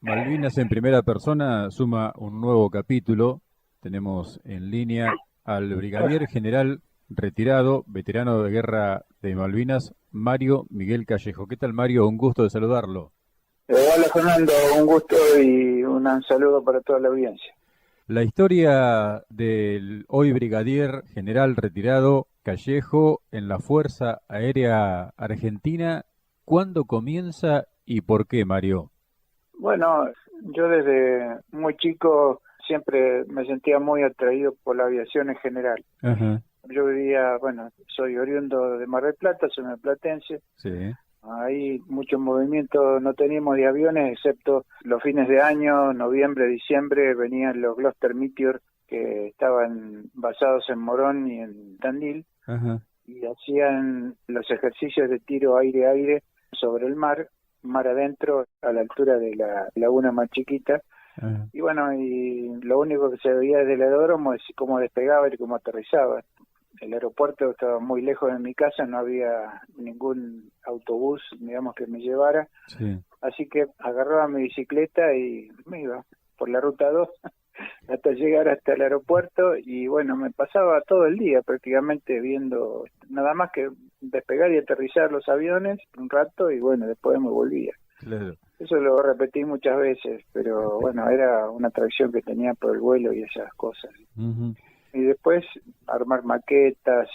Malvinas en primera persona suma un nuevo capítulo. Tenemos en línea al brigadier general retirado, veterano de guerra de Malvinas, Mario Miguel Callejo. ¿Qué tal, Mario? Un gusto de saludarlo. Hola Fernando, un gusto y un saludo para toda la audiencia. La historia del hoy brigadier general retirado Callejo en la Fuerza Aérea Argentina, ¿cuándo comienza y por qué, Mario? Bueno, yo desde muy chico siempre me sentía muy atraído por la aviación en general. Ajá, Yo vivía, bueno, soy oriundo de Mar del Plata, soy marplatense. sí. Ahí mucho movimiento no teníamos de aviones, excepto los fines de año, noviembre, diciembre, venían los Gloster Meteor que estaban basados en Morón y en Tandil Ajá, y hacían los ejercicios de tiro aire-aire sobre el mar adentro, a la altura de la laguna más chiquita. ajá. Y bueno, y lo único que se veía desde el aeródromo es cómo despegaba y cómo aterrizaba. El aeropuerto estaba muy lejos de mi casa, no había ningún autobús, digamos, que me llevara. Sí. Así que agarraba mi bicicleta y me iba por la ruta 2 hasta llegar hasta el aeropuerto y bueno, me pasaba todo el día prácticamente viendo nada más que despegar y aterrizar los aviones un rato y bueno, después me volvía. Claro. Eso lo repetí muchas veces, pero bueno, era una atracción que tenía por el vuelo y esas cosas. Ujú. Y después armar maquetas,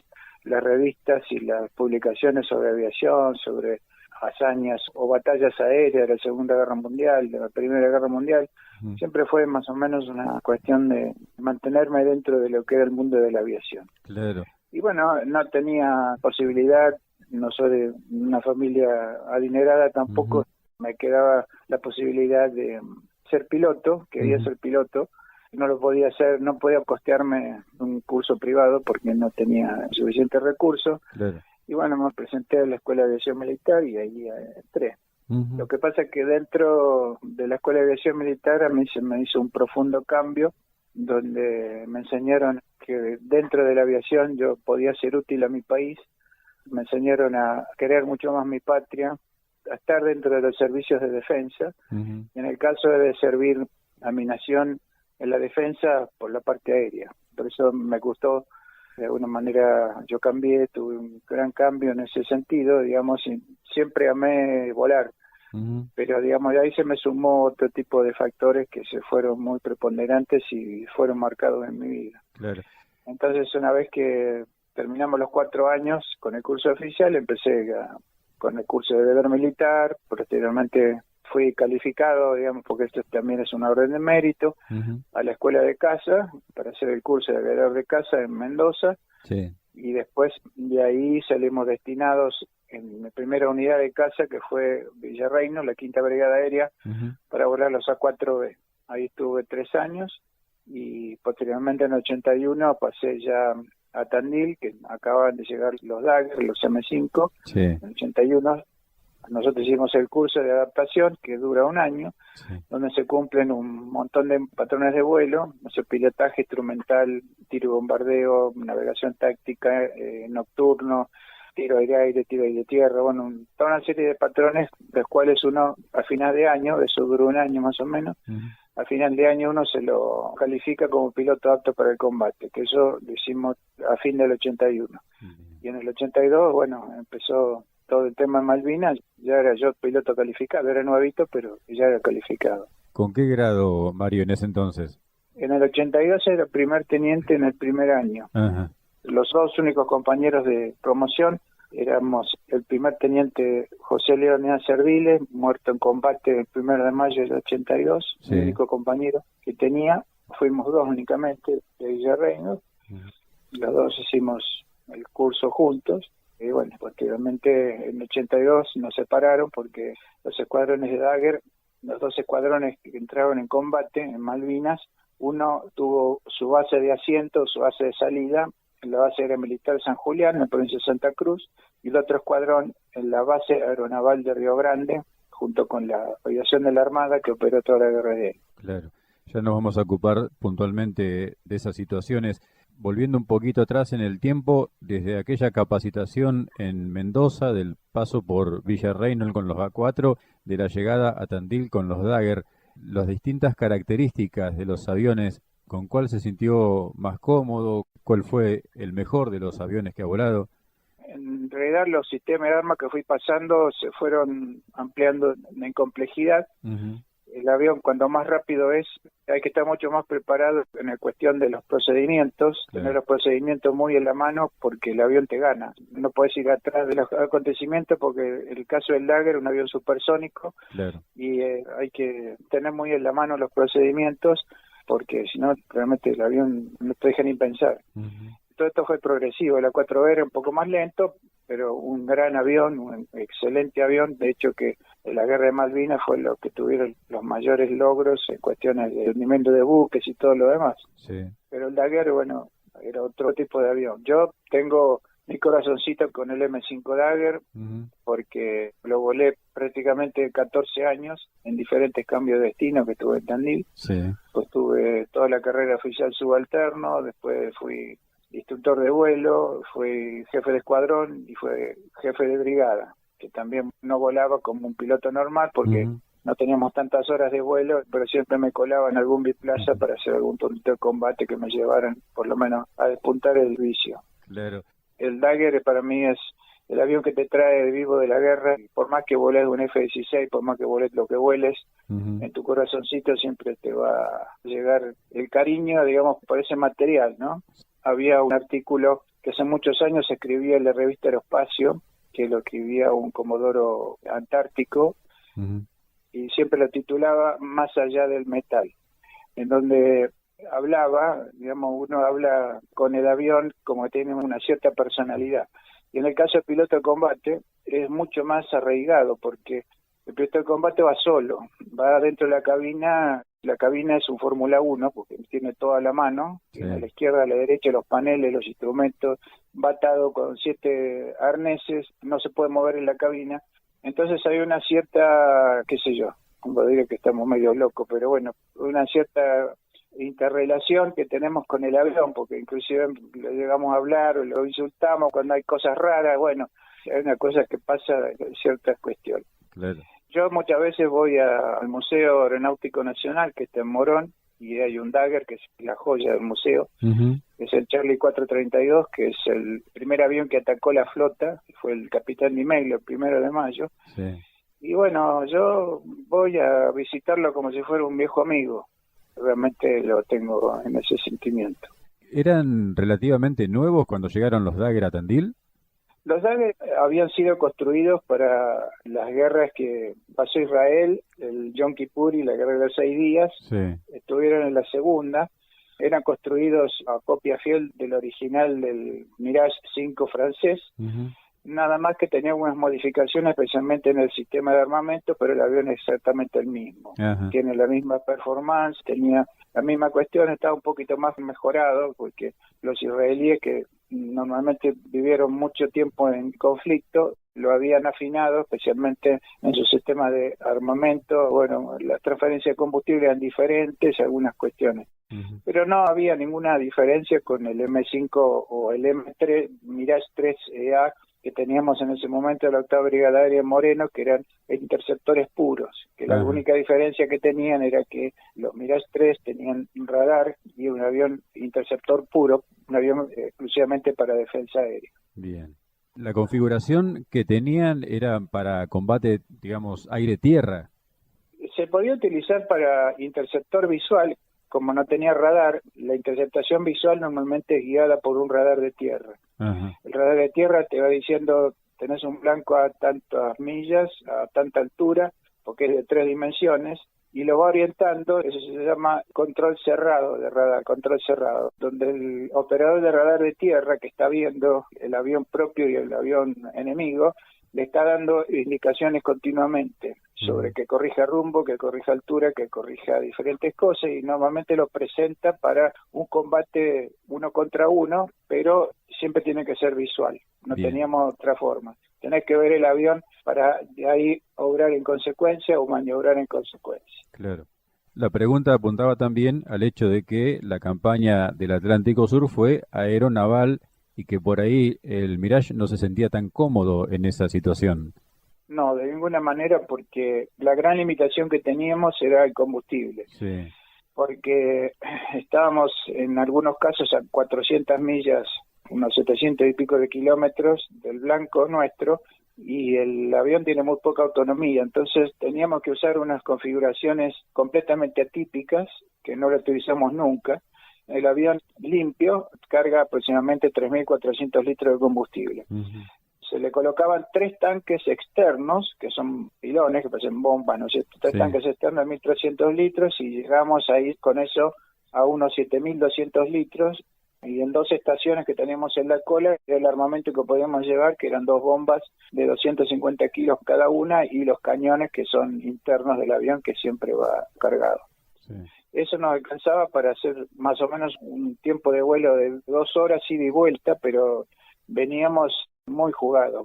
las revistas y las publicaciones sobre aviación, sobre hazañas o batallas aéreas de la Segunda Guerra Mundial, de la Primera Guerra Mundial. Ujú. Siempre fue más o menos una cuestión de mantenerme dentro de lo que era el mundo de la aviación. Claro. Y bueno, no tenía posibilidad, no soy de una familia adinerada Ujú. tampoco, me quedaba la posibilidad de ser piloto, quería Ujú. ser piloto, no lo podía hacer, no podía costearme un curso privado porque no tenía suficientes recursos. Claro. Y bueno, me presenté a la Escuela de Aviación Militar y ahí entré. Lo Ujú. que pasa es que dentro de la Escuela de Aviación Militar a mí se me hizo un profundo cambio, donde me enseñaron que dentro de la aviación yo podía ser útil a mi país, me enseñaron a querer mucho más mi patria, a estar dentro de los servicios de defensa, Ujú. y en el caso de servir a mi nación en la defensa por la parte aérea. Por eso me gustó, de alguna manera yo cambié, tuve un gran cambio en ese sentido, digamos, y siempre amé volar, Ujú. pero digamos de ahí se me sumó otro tipo de factores que se fueron muy preponderantes y fueron marcados en mi vida. Claro. Entonces una vez que terminamos los 4 años con el curso oficial, con el curso de deber militar, posteriormente fui calificado, digamos, porque esto también es una orden de mérito, Ujú. a la escuela de casa para hacer el curso de aviador de casa en Mendoza Sí. y después de ahí salimos destinados en mi primera unidad de casa que fue Villarreino, la Quinta Brigada Aérea, Ujú. para volar los A4B. Ahí estuve 3 años y posteriormente en el 81 pasé ya a Tandil, que acaban de llegar los Dagger, los M5, Sí. en el 81. Nosotros hicimos el curso de adaptación que dura un año, Sí. donde se cumplen un montón de patrones de vuelo, o sea, pilotaje instrumental, tiro y bombardeo, navegación táctica, nocturno, tiro aire-aire, tiro aire-tierra, bueno, toda una serie de patrones, los cuales uno a final de año, eso duró un año más o menos, Ujú. a final de año uno se lo califica como piloto apto para el combate, que eso lo hicimos a fin del 81. Bien. Y en el 82, bueno, empezó todo el tema de Malvinas, ya era yo piloto calificado, era nuevito, pero ya era calificado. ¿Con qué grado, Mario, en ese entonces? En el 82 era primer teniente en el primer año. Ajá. Los dos únicos compañeros de promoción éramos el primer teniente José Leónidas Serviles, muerto en combate el 1 de mayo del 82, mi Sí. único compañero que tenía. Fuimos dos únicamente de Villarreino, Ujú. los dos hicimos el curso juntos. Y bueno, posteriormente en 82 nos separaron porque los escuadrones de Dagger, los dos escuadrones que entraron en combate en Malvinas, uno tuvo su base de asiento, su base de salida en la base aérea militar de San Julián, en la provincia de Santa Cruz, y el otro escuadrón en la base aeronaval de Río Grande, junto con la aviación de la Armada que operó toda la guerra de él. Claro. Ya nos vamos a ocupar puntualmente de esas situaciones. Volviendo un poquito atrás en el tiempo, desde aquella capacitación en Mendoza, del paso por Villarreynol con los A4, de la llegada a Tandil con los Dagger, las distintas características de los aviones, ¿con cuál se sintió más cómodo? ¿Cuál fue el mejor de los aviones que ha volado? En realidad los sistemas de armas que fui pasando se fueron ampliando en complejidad. Ujú. El avión, cuando más rápido es, hay que estar mucho más preparado en la cuestión de los procedimientos, Claro. tener los procedimientos muy en la mano porque el avión te gana. No puedes ir atrás de los acontecimientos porque el caso del Dagger, un avión supersónico, Claro. y hay que tener muy en la mano los procedimientos porque si no, realmente el avión no te deja ni pensar. Ujú. Todo esto fue progresivo, la 4B era un poco más lento, pero un gran avión, un excelente avión, de hecho que en la guerra de Malvinas fue lo que tuvieron los mayores logros en cuestiones de hundimiento de buques y todo lo demás. Sí. Pero el Dagger, bueno, era otro tipo de avión. Yo tengo mi corazoncito con el M5 Dagger Ujú. porque lo volé prácticamente 14 años en diferentes cambios de destino que tuve en Tandil. Sí. Pues tuve toda la carrera oficial subalterno, después fui instructor de vuelo, fui jefe de escuadrón y fue jefe de brigada, que también no volaba como un piloto normal porque Ujú. no teníamos tantas horas de vuelo, pero siempre me colaba en algún biplaza para hacer algún puntito de combate que me llevaran por lo menos a despuntar el vicio. Claro. El Dagger para mí es el avión que te trae vivo de la guerra, por más que voles un F-16, por más que voles lo que vueles, Ujú. en tu corazoncito siempre te va a llegar el cariño, digamos, por ese material, ¿no? Había un artículo que hace muchos años se escribía en la revista Aeroespacio, que lo escribía un comodoro antártico, Ujú. y siempre lo titulaba Más allá del metal, en donde hablaba, digamos, uno habla con el avión como que tiene una cierta personalidad. Y en el caso del piloto de combate es mucho más arraigado, porque el piloto de combate va solo, va dentro de la cabina es un Fórmula 1, porque tiene toda la mano, Sí. tiene a la izquierda, a la derecha, los paneles, los instrumentos, va atado con 7 arneses, no se puede mover en la cabina, entonces hay una cierta, qué sé yo, como diría que estamos medio locos, pero bueno, una cierta interrelación que tenemos con el avión, porque inclusive le llegamos a hablar o lo insultamos cuando hay cosas raras, bueno, hay una cosa que pasa en ciertas cuestiones. Claro. Yo muchas veces voy al Museo Aeronáutico Nacional, que está en Morón, y hay un Dagger, que es la joya del museo, Ujú. que es el Charlie 432, que es el primer avión que atacó la flota, que fue el capitán Di Meglio, el 1 de mayo. Sí. Y bueno, yo voy a visitarlo como si fuera un viejo amigo. Realmente lo tengo en ese sentimiento. ¿Eran relativamente nuevos cuando llegaron los Dagger a Tandil? Los Dagger habían sido construidos para las guerras que pasó Israel, el Yom Kippur y la guerra de los 6 días. Sí. Estuvieron en la segunda. Eran construidos a copia fiel del original del Mirage 5 francés. Ujú. Nada más que tenía unas modificaciones, especialmente en el sistema de armamento, pero el avión es exactamente el mismo. Ajá. Tiene la misma performance, tenía la misma cuestión, estaba un poquito más mejorado, porque los israelíes que normalmente vivieron mucho tiempo en conflicto, lo habían afinado, especialmente en su sistema de armamento. Bueno, las transferencias de combustible eran diferentes, algunas cuestiones. Ujú. Pero no había ninguna diferencia con el M5 o el M3, Mirage 3EA, que teníamos en ese momento de la octava brigada aérea en Moreno, que eran interceptores puros, que la Ajá. única diferencia que tenían era que los Mirage 3 tenían un radar y un avión interceptor puro, un avión exclusivamente para defensa aérea. Bien. La configuración que tenían era para combate, digamos, aire-tierra. Se podía utilizar para interceptor visual, como no tenía radar, la interceptación visual normalmente es guiada por un radar de tierra. Ajá. El radar de tierra te va diciendo, tenés un blanco a tantas millas, a tanta altura, porque es de 3 dimensiones, y lo va orientando. Eso se llama control cerrado de radar, control cerrado, donde el operador de radar de tierra que está viendo el avión propio y el avión enemigo, le está dando indicaciones continuamente sobre que corrija rumbo, que corrija altura, que corrija diferentes cosas, y normalmente lo presenta para un combate 1 contra 1, pero siempre tiene que ser visual, no Bien. teníamos otra forma. Tenés que ver el avión para de ahí obrar en consecuencia o maniobrar en consecuencia. Claro. La pregunta apuntaba también al hecho de que la campaña del Atlántico Sur fue aeronaval y que por ahí el Mirage no se sentía tan cómodo en esa situación. No, de ninguna manera, porque la gran limitación que teníamos era el combustible. Sí. Porque estábamos en algunos casos a 400 millas, unos 700 y pico de kilómetros del blanco nuestro, y el avión tiene muy poca autonomía, entonces teníamos que usar unas configuraciones completamente atípicas que no lo utilizamos nunca. El avión limpio carga aproximadamente 3.400 litros de combustible. Uh-huh. Se le colocaban 3 tanques externos, que son pilones, que parecen bombas, ¿no es cierto? 3 tanques externos de 1.300 litros, y llegamos a ir con eso a unos 7.200 litros, y en 2 estaciones que teníamos en la cola, era el armamento que podíamos llevar, que eran 2 bombas de 250 kilos cada una, y los cañones que son internos del avión, que siempre va cargado. Sí. Eso nos alcanzaba para hacer más o menos un tiempo de vuelo de 2 horas ida y vuelta, pero veníamos muy jugados,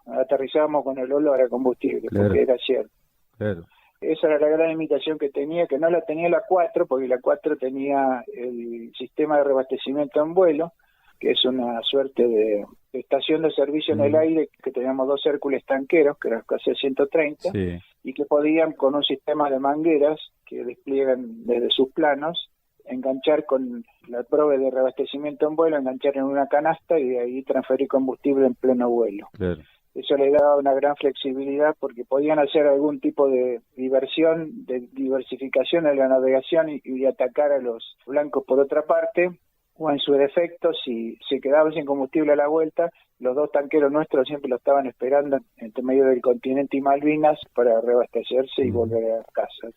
aterrizábamos con el olor a combustible, claro, porque era cierto. Claro. Esa era la gran limitación que tenía, que no la tenía la 4, porque la 4 tenía el sistema de reabastecimiento en vuelo, que es una suerte de estación de servicio en el aire, que teníamos 2 Hércules tanqueros, que eran casi 130, sí, y que podían, con un sistema de mangueras que despliegan desde sus planos, enganchar con la probe de reabastecimiento en vuelo, enganchar en una canasta y de ahí transferir combustible en pleno vuelo. Claro. Eso le daba una gran flexibilidad, porque podían hacer algún tipo de diversificación en la navegación y atacar a los blancos por otra parte, o en su defecto, si se quedaban sin combustible a la vuelta, los 2 tanqueros nuestros siempre lo estaban esperando entre medio del continente y Malvinas para reabastecerse y volver a casa.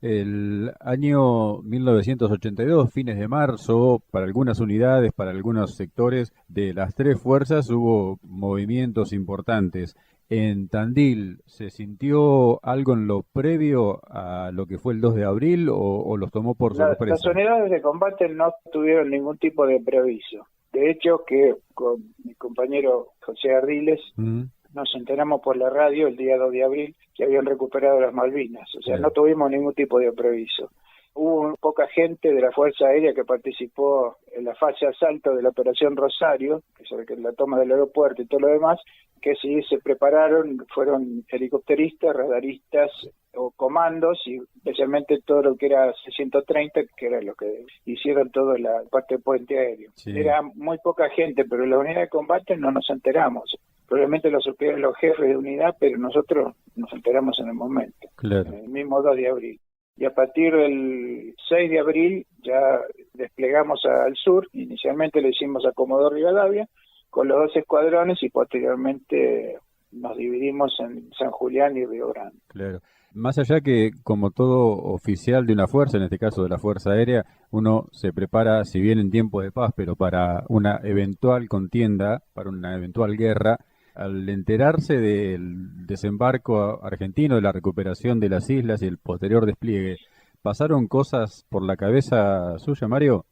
El año 1982, fines de marzo, para algunas unidades, para algunos sectores de las 3 fuerzas hubo movimientos importantes. En Tandil, ¿se sintió algo en lo previo a lo que fue el 2 de abril o los tomó por sorpresa? Las unidades de combate no tuvieron ningún tipo de preaviso. De hecho, que con mi compañero José Ardiles nos enteramos por la radio el día 2 de abril que habían recuperado las Malvinas. O sea, no tuvimos ningún tipo de preaviso. Hubo poca gente de la Fuerza Aérea que participó en la fase de asalto de la Operación Rosario, que es la toma del aeropuerto y todo lo demás, que sí se prepararon, fueron helicópteristas, radaristas o comandos, y especialmente todo lo que era C-130, que era lo que hicieron toda la parte de puente aéreo. Sí. Era muy poca gente, pero en la unidad de combate no nos enteramos. Probablemente lo supieron los jefes de unidad, pero nosotros nos enteramos en el momento, claro, el mismo 2 de abril. Y a partir del 6 de abril ya desplegamos al sur. Inicialmente lo hicimos a Comodoro Rivadavia con los 2 escuadrones, y posteriormente nos dividimos en San Julián y Río Grande. Claro. Más allá que, como todo oficial de una fuerza, en este caso de la Fuerza Aérea, uno se prepara, si bien en tiempos de paz, pero para una eventual contienda, para una eventual guerra. Al enterarse del desembarco argentino, de la recuperación de las islas y el posterior despliegue, ¿pasaron cosas por la cabeza suya, Mario?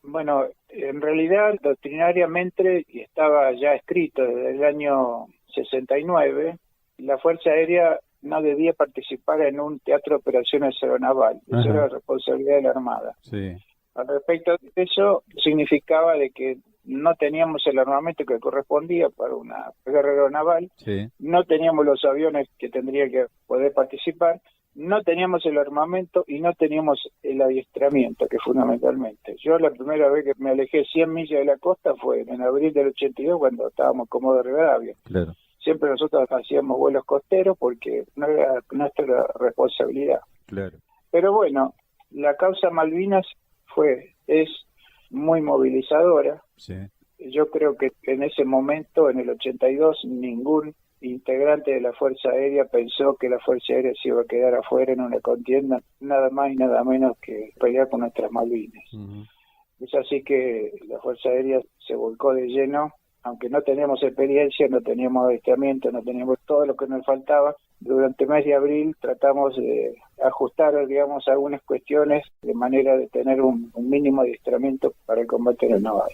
Bueno, en realidad, doctrinariamente, y estaba ya escrito desde el año 69, la Fuerza Aérea no debía participar en un teatro de operaciones aeronaval. Eso era responsabilidad de la Armada. Sí. Al respecto de eso, significaba de que no teníamos el armamento que correspondía para una guerra aeronaval, sí, no teníamos los aviones que tendría que poder participar, no teníamos el armamento y no teníamos el adiestramiento, que fundamentalmente. Yo la primera vez que me alejé 100 millas de la costa fue en abril del 82, cuando estábamos en Comodoro Rivadavia. Claro. Siempre nosotros hacíamos vuelos costeros porque no era nuestra responsabilidad. Claro. Pero bueno, la causa Malvinas es muy movilizadora. Sí. Yo creo que en ese momento, en el 82, ningún integrante de la Fuerza Aérea pensó que la Fuerza Aérea se iba a quedar afuera en una contienda, nada más y nada menos que pelear por nuestras Malvinas. Es así que la Fuerza Aérea se volcó de lleno, aunque no teníamos experiencia, no teníamos adiestramiento, no teníamos todo lo que nos faltaba. Durante el mes de abril tratamos de ajustar, digamos, algunas cuestiones de manera de tener un mínimo adiestramiento para el combate aeronaval.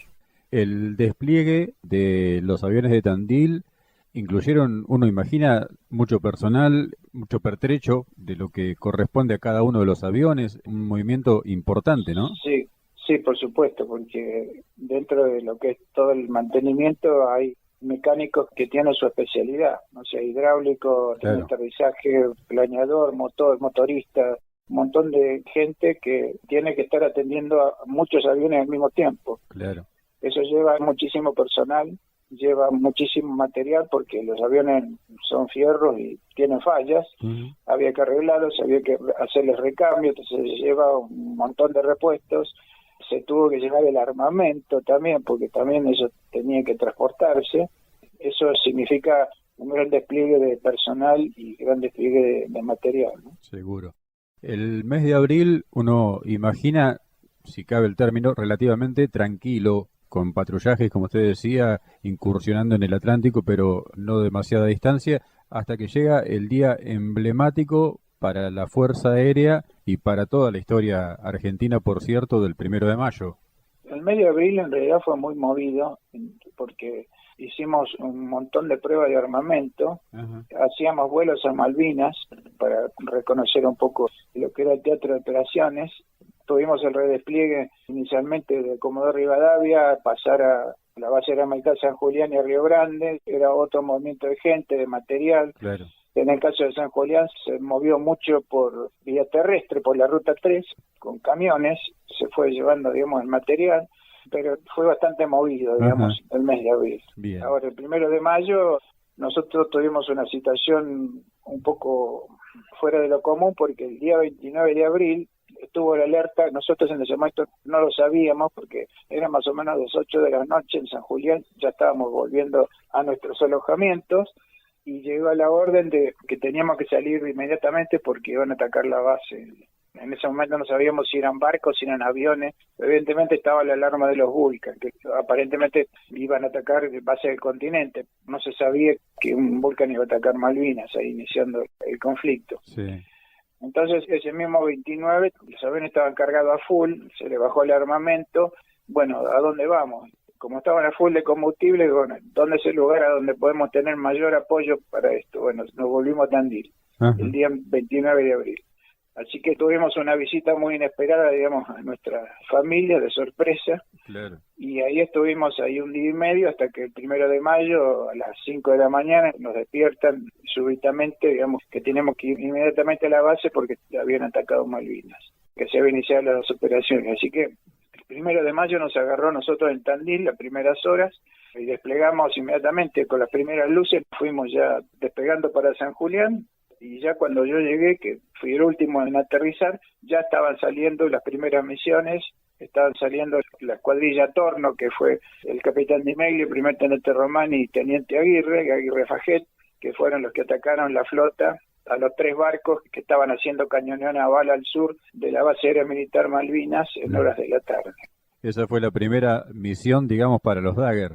El despliegue de los aviones de Tandil incluyeron, uno imagina, mucho personal, mucho pertrecho de lo que corresponde a cada uno de los aviones, un movimiento importante, ¿no? Sí, por supuesto, porque dentro de lo que es todo el mantenimiento hay mecánicos que tienen su especialidad, o sea, hidráulico, Claro. aterrizaje, planeador, motor, motorista, un montón de gente que tiene que estar atendiendo a muchos aviones al mismo tiempo. Claro. Eso lleva muchísimo personal, lleva muchísimo material porque los aviones son fierros y tienen fallas. Ujú. Había que arreglarlos, había que hacerles recambio, entonces se lleva un montón de repuestos. Se tuvo que llevar el armamento también, porque también eso tenía que transportarse. Eso significa un gran despliegue de personal y gran despliegue de material, ¿no? Seguro. El mes de abril uno imagina, si cabe el término, relativamente tranquilo, con patrullajes, como usted decía, incursionando en el Atlántico, pero no demasiada distancia, hasta que llega el día emblemático para la Fuerza Aérea y para toda la historia argentina, por cierto, del 1 de mayo. El mes de abril en realidad fue muy movido porque hicimos un montón de pruebas de armamento, Ajá. hacíamos vuelos a Malvinas para reconocer un poco lo que era el teatro de operaciones. Tuvimos el redespliegue inicialmente de Comodoro Rivadavia, pasar a la base aérea militar San Julián y a Río Grande, era otro movimiento de gente, de material. Claro. En el caso de San Julián se movió mucho por vía terrestre, por la ruta 3, con camiones, se fue llevando, digamos, el material, pero fue bastante movido, digamos, Ajá. el mes de abril. Bien. Ahora, el 1 de mayo, nosotros tuvimos una situación un poco fuera de lo común, porque el día 29 de abril estuvo la alerta, nosotros en ese momento no lo sabíamos, porque era más o menos las 8 de la noche en San Julián, ya estábamos volviendo a nuestros alojamientos, y llegó la orden de que teníamos que salir inmediatamente porque iban a atacar la base. En ese momento no sabíamos si eran barcos, si eran aviones. Evidentemente estaba la alarma de los Vulcan, que aparentemente iban a atacar base del continente. No se sabía que un Vulcan iba a atacar Malvinas, ahí iniciando el conflicto. Sí. Entonces, ese mismo 29, los aviones estaban cargados a full, se le bajó el armamento. Bueno, ¿a dónde vamos? Como estaban a full de combustible, bueno, ¿dónde es el lugar a donde podemos tener mayor apoyo para esto? Bueno, nos volvimos a Tandil, Ajá. el día 29 de abril. Así que tuvimos una visita muy inesperada, digamos, a nuestra familia, de sorpresa, Claro. y ahí estuvimos ahí un día y medio hasta que el 1 de mayo, a las 5 de la mañana, nos despiertan súbitamente, digamos, que tenemos que ir inmediatamente a la base porque habían atacado Malvinas, que se habían iniciado las operaciones. Así que el 1 de mayo nos agarró a nosotros en Tandil las primeras horas y desplegamos inmediatamente con las primeras luces, fuimos ya despegando para San Julián, y ya cuando yo llegué, que fui el último en aterrizar, ya estaban saliendo las primeras misiones, estaban saliendo la escuadrilla Torno, que fue el capitán Di Meglio, primer teniente Romani y teniente Aguirre Fajet, que fueron los que atacaron la flota a los 3 barcos que estaban haciendo cañoneo naval al sur de la base aérea militar Malvinas en horas de la tarde. Esa fue la primera misión, digamos, para los Dagger.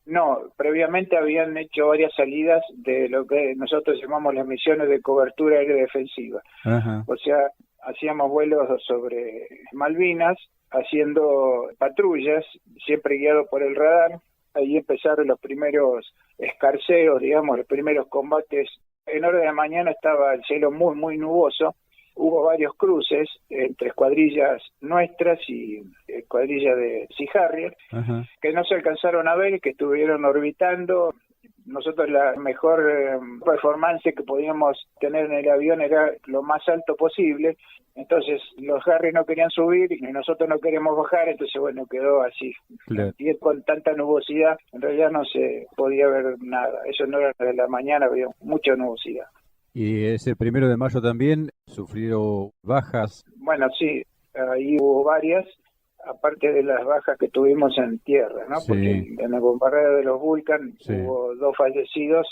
No, previamente habían hecho varias salidas de lo que nosotros llamamos las misiones de cobertura aérea defensiva. Ajá. O sea, hacíamos vuelos sobre Malvinas, haciendo patrullas, siempre guiados por el radar. Ahí empezaron los primeros escarceos, digamos, los primeros combates. En hora de la mañana estaba el cielo muy, muy nuboso. Hubo varios cruces entre escuadrillas nuestras y escuadrillas de Sea Harrier, Ajá. que no se alcanzaron a ver y que estuvieron orbitando. Nosotros la mejor performance que podíamos tener en el avión era lo más alto posible. Entonces los Harrier no querían subir y nosotros no queríamos bajar, entonces bueno, quedó así. Claro. Y con tanta nubosidad en realidad no se podía ver nada. Eso no era de la mañana, había mucha nubosidad. Y ese 1 de mayo también sufrió bajas. Bueno, sí, ahí hubo varias, aparte de las bajas que tuvimos en tierra, ¿no? Sí. Porque en el bombardeo de los Vulcan Sí. hubo 2 fallecidos,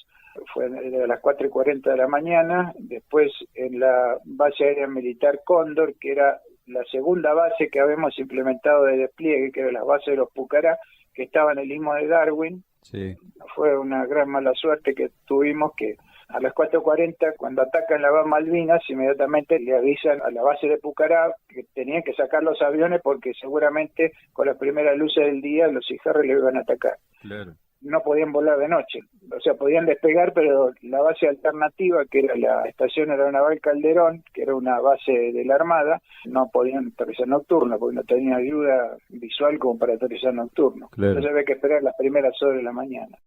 fue a las 4:40 de la mañana, después en la base aérea militar Cóndor, que era la segunda base que habíamos implementado de despliegue, que era la base de los Pucará, que estaba en el istmo de Darwin. Sí. Fue una gran mala suerte que tuvimos, que a las 4:40, cuando atacan la base Malvinas, inmediatamente le avisan a la base de Pucará que tenían que sacar los aviones porque seguramente con las primeras luces del día los Sea Harrier le iban a atacar. Claro. No podían volar de noche, o sea, podían despegar, pero la base alternativa, que era la Estación Aeronaval Calderón, que era una base de la Armada, no podían aterrizar nocturno, porque no tenían ayuda visual como para aterrizar nocturno. Claro. Entonces había que esperar las primeras horas de la mañana.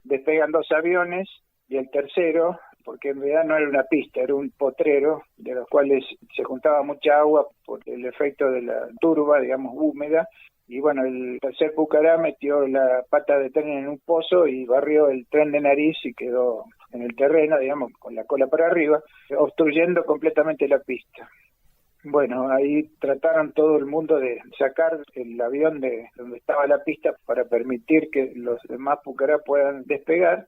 despegan 2 aviones y el tercero, porque en realidad no era una pista, era un potrero, de los cuales se juntaba mucha agua por el efecto de la turba, digamos, húmeda, y bueno, el tercer Pucará metió la pata de tren en un pozo y barrió el tren de nariz y quedó en el terreno, digamos, con la cola para arriba, obstruyendo completamente la pista. Bueno, ahí trataron todo el mundo de sacar el avión de donde estaba la pista para permitir que los demás Pucará puedan despegar.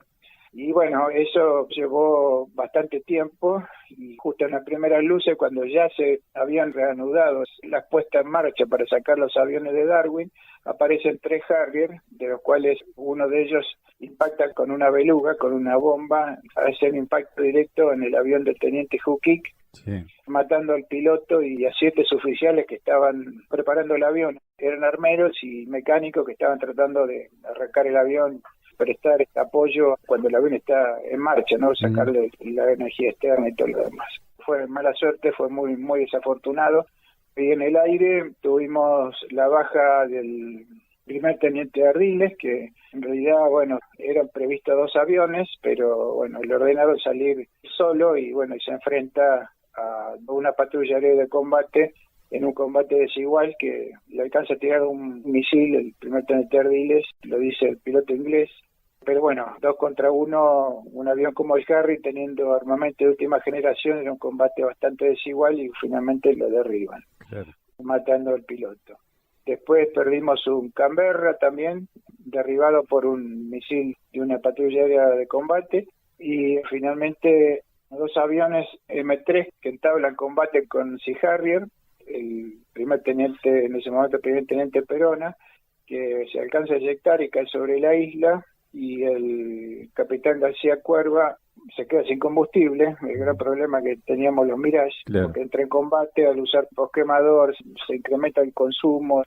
Y bueno, eso llevó bastante tiempo y justo en las primeras luces, cuando ya se habían reanudado las puestas en marcha para sacar los aviones de Darwin, aparecen 3 Harrier, de los cuales uno de ellos impacta con una beluga, con una bomba, hace un impacto directo en el avión del teniente Hukik, sí, matando al piloto y a 7 oficiales que estaban preparando el avión. Eran armeros y mecánicos que estaban tratando de arrancar el avión, prestar apoyo cuando el avión está en marcha, ¿no? Sacarle la energía externa y todo lo demás. Fue mala suerte, fue muy muy desafortunado. Y en el aire tuvimos la baja del primer teniente Ardiles, que en realidad, bueno, eran previstos 2 aviones, pero bueno, le ordenaron salir solo y bueno, y se enfrenta a una patrulla aérea de combate en un combate desigual que le alcanza a tirar un misil, el primer teniente Ardiles, lo dice el piloto inglés, pero bueno, 2 contra 1, un avión como el Harry teniendo armamento de última generación, era un combate bastante desigual y finalmente lo derriban, claro, matando al piloto. Después perdimos un Canberra también, derribado por un misil de una patrulla aérea de combate, y finalmente 2 aviones M3 que entablan combate con Sea Harrier, el primer teniente, en ese momento el primer teniente Perona, que se alcanza a eyectar y cae sobre la isla, y el capitán García Cuerva se queda sin combustible, el gran problema que teníamos los Mirage, claro, porque entra en combate, al usar posquemador se incrementa el consumo,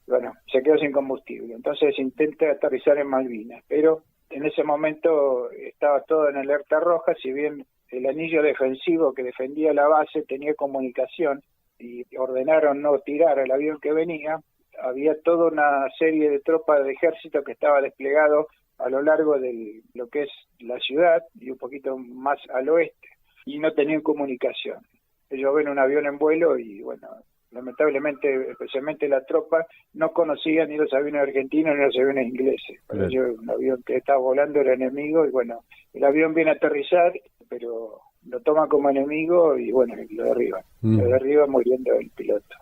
bueno, se quedó sin combustible, entonces intenta aterrizar en Malvinas, pero en ese momento estaba todo en alerta roja, si bien el anillo defensivo que defendía la base tenía comunicación, y ordenaron no tirar al avión que venía, había toda una serie de tropas de ejército que estaba desplegado a lo largo de lo que es la ciudad y un poquito más al oeste, y no tenían comunicación. Ellos ven un avión en vuelo y bueno, lamentablemente, especialmente la tropa, no conocía ni los aviones argentinos ni los aviones ingleses. Para ellos un avión que estaba volando era enemigo y bueno, el avión viene a aterrizar, pero lo toman como enemigo y bueno, lo derriban. Lo derriban muriendo el piloto.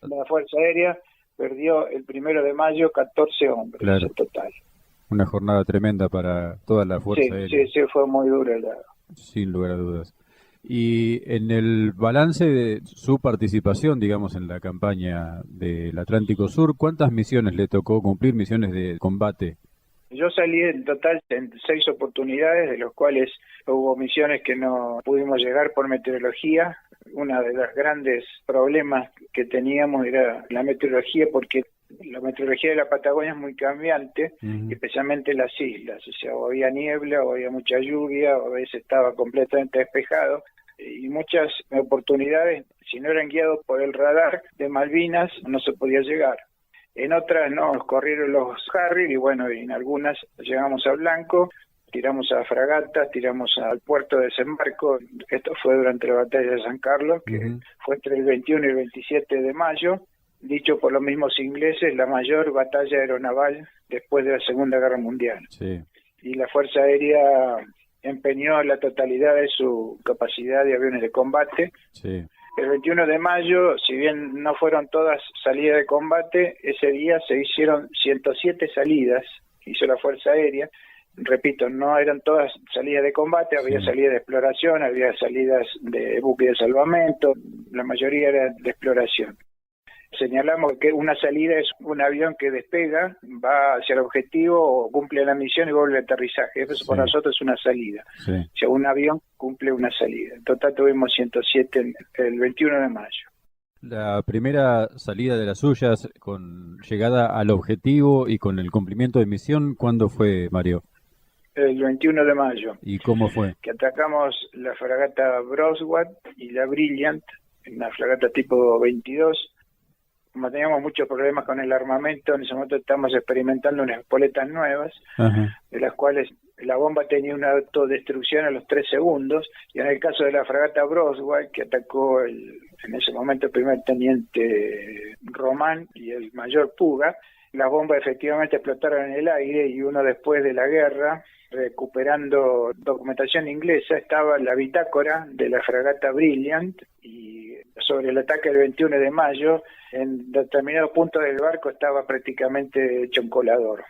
La Fuerza Aérea perdió el 1 de mayo 14 hombres, claro, en total. Una jornada tremenda para toda la Fuerza Aérea. Sí, fue muy dura. Sin lugar a dudas. Y en el balance de su participación, digamos, en la campaña del Atlántico Sur, ¿cuántas misiones le tocó cumplir, misiones de combate? Yo salí en total en 6 oportunidades, de los cuales hubo misiones que no pudimos llegar por meteorología. Uno de los grandes problemas que teníamos era la meteorología, porque la meteorología de la Patagonia es muy cambiante, especialmente en las islas. O sea, o había niebla, o había mucha lluvia, o a veces estaba completamente despejado. Y muchas oportunidades, si no eran guiados por el radar de Malvinas, no se podía llegar. En otras nos corrieron los Harrier y bueno, en algunas llegamos a Blanco, tiramos a fragatas, tiramos al puerto de desembarco. Esto fue durante la batalla de San Carlos, que fue entre el 21 y el 27 de mayo, dicho por los mismos ingleses, la mayor batalla aeronaval después de la Segunda Guerra Mundial. Sí. Y la Fuerza Aérea empeñó la totalidad de su capacidad de aviones de combate. Sí. El 21 de mayo, si bien no fueron todas salidas de combate, ese día se hicieron 107 salidas, hizo la Fuerza Aérea. Repito, no eran todas salidas de combate, había salidas de exploración, había salidas de buque de salvamento, la mayoría eran de exploración. Señalamos que una salida es un avión que despega, va hacia el objetivo o cumple la misión y vuelve al aterrizaje. Eso para nosotros es una salida. Sí. O sea, un avión cumple una salida. En total tuvimos 107 el 21 de mayo. La primera salida de las suyas con llegada al objetivo y con el cumplimiento de misión, ¿cuándo fue, Mario? El 21 de mayo. ¿Y cómo fue? Que atacamos la fragata Broswell y la Brilliant, una fragata tipo 22. como teníamos muchos problemas con el armamento, en ese momento estamos experimentando unas espoletas nuevas, Ajá. de las cuales la bomba tenía una autodestrucción a los 3 segundos, y en el caso de la fragata Broswell, que atacó en ese momento el primer teniente Román y el mayor Puga, las bombas efectivamente explotaron en el aire, y uno después de la guerra, recuperando documentación inglesa, estaba la bitácora de la fragata Brilliant, y sobre el ataque del 21 de mayo, en determinados puntos del barco estaba prácticamente hecho un colador,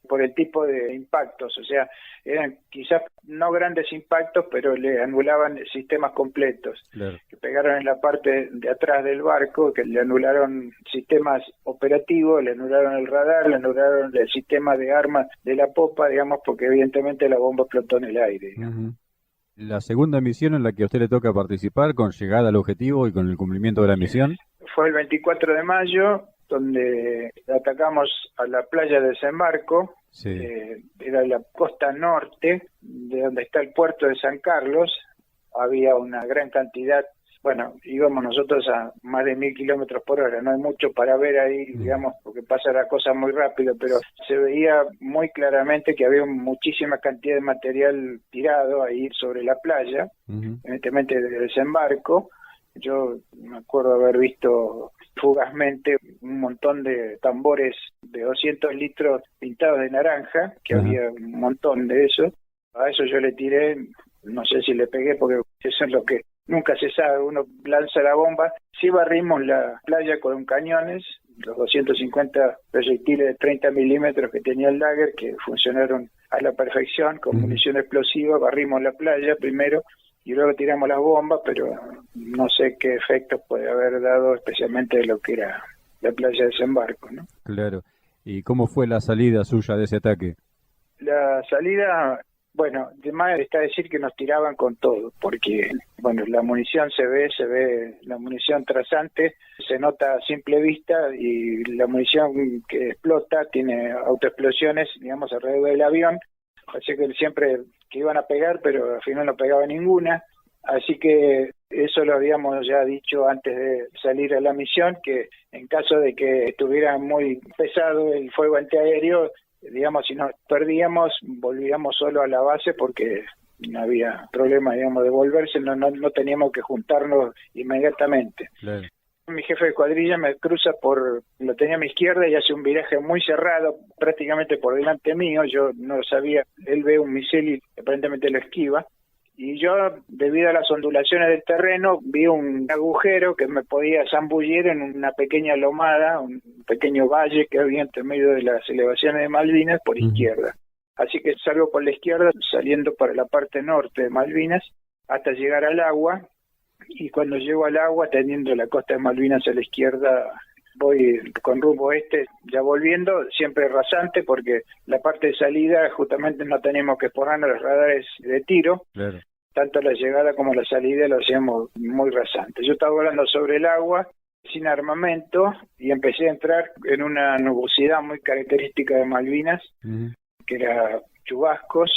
por el tipo de impactos, o sea, eran quizás no grandes impactos, pero le anulaban sistemas completos, Claro. que pegaron en la parte de atrás del barco, que le anularon sistemas operativos, le anularon el radar, le anularon el sistema de armas de la popa, digamos, porque evidentemente la bomba explotó en el aire. Ujú. La segunda misión en la que a usted le toca participar, con llegada al objetivo y con el cumplimiento de la misión. Fue el 24 de mayo, donde atacamos a la playa de Desembarco, Sí. era la costa norte, de donde está el puerto de San Carlos. Había una gran cantidad, bueno, íbamos nosotros a más de 1000 kilómetros por hora, no hay mucho para ver ahí, digamos, porque pasa la cosa muy rápido, pero se veía muy claramente que había muchísima cantidad de material tirado ahí sobre la playa, evidentemente de Desembarco. Yo me acuerdo haber visto fugazmente un montón de tambores de 200 litros pintados de naranja, que había un montón de eso. A eso yo le tiré, no sé si le pegué, porque eso es lo que nunca se sabe, uno lanza la bomba. Sí barrimos la playa con cañones, los 250 proyectiles de 30 milímetros que tenía el Dagger, que funcionaron a la perfección, con munición explosiva. Barrimos la playa primero, y luego tiramos las bombas, pero no sé qué efectos puede haber dado, especialmente de lo que era la playa de Desembarco, ¿no? Claro. ¿Y cómo fue la salida suya de ese ataque? La salida, bueno, de más está decir que nos tiraban con todo, porque, bueno, la munición se ve la munición trazante, se nota a simple vista, y la munición que explota tiene autoexplosiones, digamos, alrededor del avión. Así que siempre que iban a pegar, pero al final no pegaba ninguna. Así que eso lo habíamos ya dicho antes de salir a la misión, que en caso de que estuviera muy pesado el fuego antiaéreo, digamos, si nos perdíamos, volvíamos solo a la base, porque no había problema, digamos, de volverse, no teníamos que juntarnos inmediatamente. Claro. Mi jefe de cuadrilla me cruza lo tenía a mi izquierda y hace un viraje muy cerrado, prácticamente por delante mío. Yo no lo sabía, él ve un misil y aparentemente lo esquiva. Y yo, debido a las ondulaciones del terreno, vi un agujero que me podía zambullir en una pequeña lomada, un pequeño valle que había entre medio de las elevaciones de Malvinas por izquierda. Así que salgo por la izquierda, saliendo para la parte norte de Malvinas, hasta llegar al agua. Y cuando llego al agua, teniendo la costa de Malvinas a la izquierda, voy con rumbo este, ya volviendo, siempre rasante, porque la parte de salida justamente no teníamos que poner los radares de tiro. Claro. Tanto la llegada como la salida lo hacíamos muy rasante. Yo estaba volando sobre el agua, sin armamento, y empecé a entrar en una nubosidad muy característica de Malvinas, que era chubascos,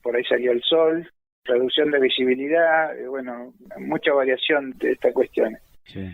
por ahí salía el sol, reducción de visibilidad, bueno, mucha variación de estas cuestiones. Sí.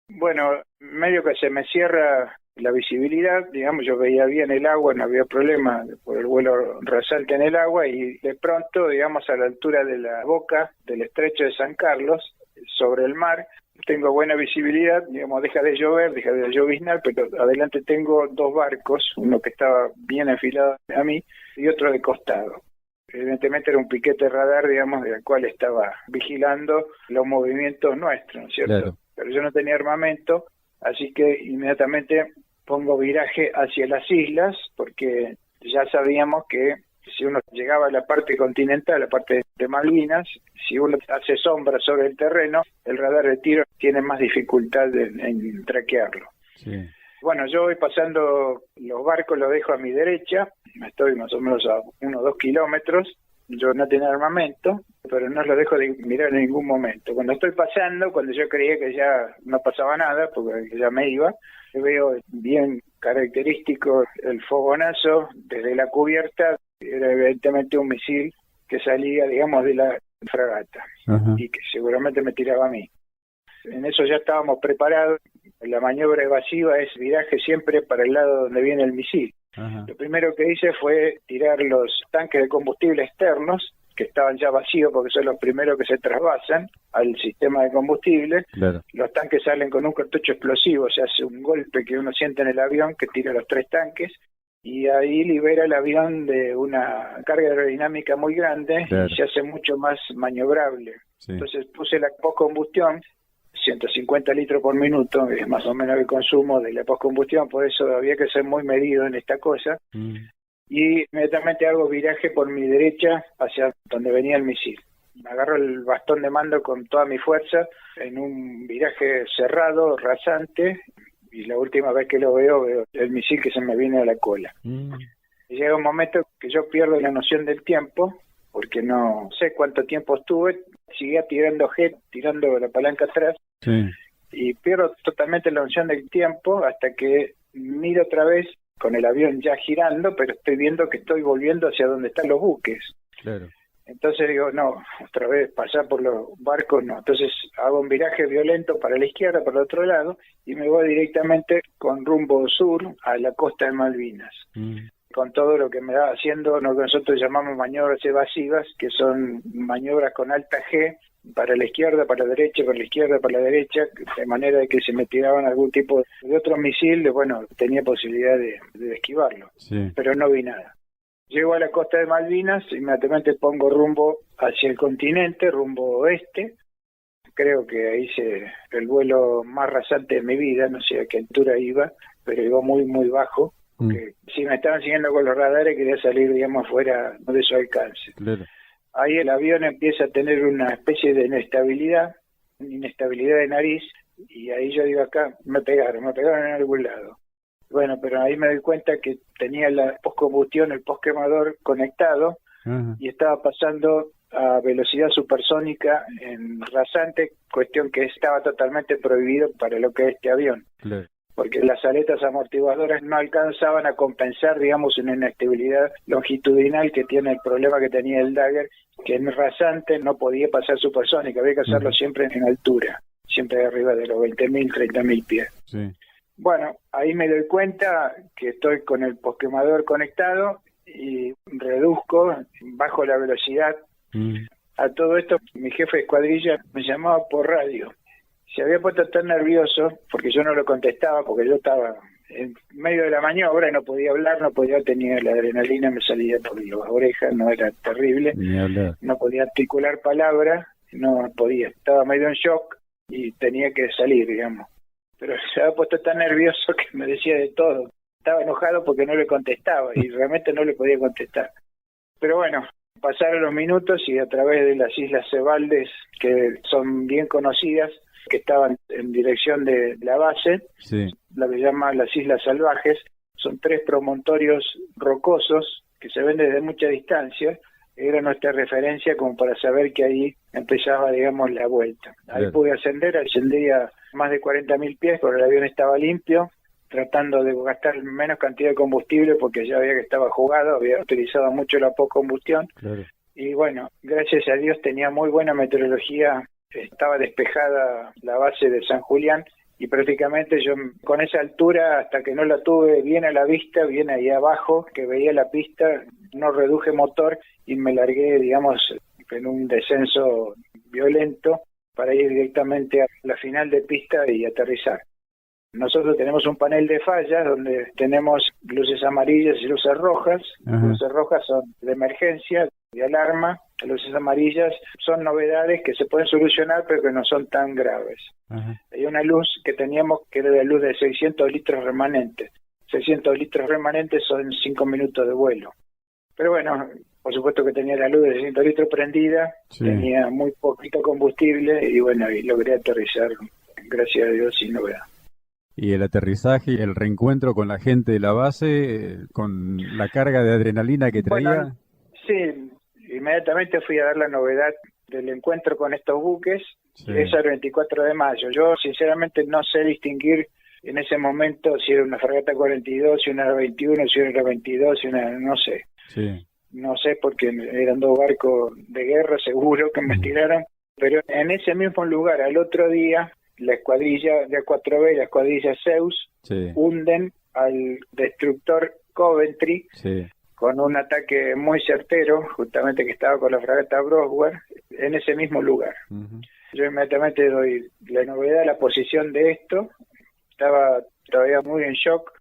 Bueno, medio que se me cierra la visibilidad, digamos, yo veía bien el agua, no había problema por el vuelo rasante en el agua, y de pronto, digamos, a la altura de la boca del estrecho de San Carlos, sobre el mar, tengo buena visibilidad, digamos, deja de lloviznar, pero adelante tengo 2 barcos, uno que estaba bien enfilado a mí y otro de costado. Evidentemente era un piquete radar, digamos, del cual estaba vigilando los movimientos nuestros, ¿no es cierto? Claro. Pero yo no tenía armamento, así que inmediatamente pongo viraje hacia las islas, porque ya sabíamos que si uno llegaba a la parte continental, la parte de Malvinas, si uno hace sombra sobre el terreno, el radar de tiro tiene más dificultad en traquearlo. Sí. Bueno, yo voy pasando los barcos, los dejo a mi derecha, estoy más o menos a 1 o 2 kilómetros, yo no tenía armamento, pero no los dejo de mirar en ningún momento. Cuando estoy pasando, cuando yo creía que ya no pasaba nada, porque ya me iba, veo bien característico el fogonazo desde la cubierta, era evidentemente un misil que salía, digamos, de la fragata, y que seguramente me tiraba a mí. En eso ya estábamos preparados, La maniobra evasiva es viraje siempre para el lado donde viene el misil. Ajá. Lo primero que hice fue tirar los tanques de combustible externos, que estaban ya vacíos porque son los primeros que se trasvasan al sistema de combustible. Claro. Los tanques salen con un cartucho explosivo, se hace un golpe que uno siente en el avión que tira los 3 tanques, y ahí libera el avión de una carga aerodinámica muy grande. Claro. Y se hace mucho más maniobrable. Sí. Entonces puse la postcombustión, 150 litros por minuto, es más o menos el consumo de la postcombustión, por eso había que ser muy medido en esta cosa. Y inmediatamente hago viraje por mi derecha hacia donde venía el misil. Agarro el bastón de mando con toda mi fuerza en un viraje cerrado, rasante, y la última vez que lo veo el misil que se me viene a la cola. Y llega un momento que yo pierdo la noción del tiempo, porque no sé cuánto tiempo estuve, seguía tirando tirando la palanca atrás, Sí. y pierdo totalmente la noción del tiempo hasta que miro otra vez con el avión ya girando, pero estoy viendo que estoy volviendo hacia donde están los buques. Claro. Entonces digo, no, otra vez pasar por los barcos, no. Entonces hago un viraje violento para la izquierda, para el otro lado, y me voy directamente con rumbo sur a la costa de Malvinas. Con todo lo que me va haciendo lo que nosotros llamamos maniobras evasivas, que son maniobras con alta G, para la izquierda, para la derecha, para la izquierda, para la derecha, de manera de que si me tiraban algún tipo de otro misil, bueno, tenía posibilidad de esquivarlo. Sí. Pero no vi nada. Llego a la costa de Malvinas, inmediatamente pongo rumbo hacia el continente, rumbo oeste. Creo que hice el vuelo más rasante de mi vida, no sé a qué altura iba, pero iba muy, muy bajo. Porque si me estaban siguiendo con los radares, quería salir, digamos, fuera de su alcance. Claro. Ahí el avión empieza a tener una especie de inestabilidad de nariz, y ahí yo digo, acá me pegaron en algún lado. Bueno, pero ahí me doy cuenta que tenía la postcombustión, el postquemador conectado. Ajá. Y estaba pasando a velocidad supersónica en rasante, cuestión que estaba totalmente prohibido para lo que es este avión. Claro. Porque las aletas amortiguadoras no alcanzaban a compensar, digamos, una inestabilidad longitudinal que tiene el problema que tenía el Dagger, que en rasante no podía pasar supersónica, había que hacerlo siempre en altura, siempre arriba de los 20.000, 30.000 pies. Sí. Bueno, ahí me doy cuenta que estoy con el postquemador conectado y reduzco, bajo la velocidad. A todo esto, mi jefe de escuadrilla me llamaba por radio. Se había puesto tan nervioso porque yo no lo contestaba, porque yo estaba en medio de la maniobra y no podía hablar, tenía la adrenalina, me salía por las orejas, no era terrible, Ni hablar. no podía articular palabra, no podía, estaba medio en shock y tenía que salir, digamos. Pero se había puesto tan nervioso que me decía de todo. Estaba enojado porque no le contestaba y realmente no le podía contestar. Pero bueno, pasaron los minutos y a través de las islas Cebaldes, que son bien conocidas, que estaban en dirección de la base, Sí. la que llaman las Islas Salvajes, son 3 promontorios rocosos que se ven desde mucha distancia. Era nuestra referencia como para saber que ahí empezaba, digamos, la vuelta. Ahí Bien. pude ascendí a más de 40.000 pies, porque el avión estaba limpio, tratando de gastar menos cantidad de combustible, porque ya había que estaba jugado, había utilizado mucho la postcombustión. Claro. Y bueno, gracias a Dios tenía muy buena meteorología, estaba despejada la base de San Julián, y prácticamente yo con esa altura, hasta que no la tuve bien a la vista, bien ahí abajo, que veía la pista, no reduje motor y me largué, digamos, en un descenso violento para ir directamente a la final de pista y aterrizar. Nosotros tenemos un panel de fallas donde tenemos luces amarillas y luces rojas. Las luces rojas son de emergencia, de alarma. Las luces amarillas son novedades que se pueden solucionar pero que no son tan graves. Ajá. Hay una luz que teníamos que era la luz de 600 litros remanentes. 600 litros remanentes son 5 minutos de vuelo. Pero bueno, por supuesto que tenía la luz de 600 litros prendida, Sí. tenía muy poquito combustible y bueno, y logré aterrizar, gracias a Dios, sin novedad. Y el aterrizaje, el reencuentro con la gente de la base, con la carga de adrenalina que traía. Bueno, sí, inmediatamente fui a dar la novedad del encuentro con estos buques. Sí. Eso el 24 de mayo. Yo sinceramente no sé distinguir en ese momento si era una fragata 42, si una era 21, si una era 22, si una, no sé. Sí. No sé porque eran 2 barcos de guerra seguro que me tiraron. Pero en ese mismo lugar, al otro día, la escuadrilla de A4B y la escuadrilla Zeus Sí, hunden al destructor Coventry sí. con un ataque muy certero, justamente que estaba con la fragata Broswer, en ese mismo lugar. Ujú. Yo inmediatamente doy la novedad, la posición de esto, estaba todavía muy en shock,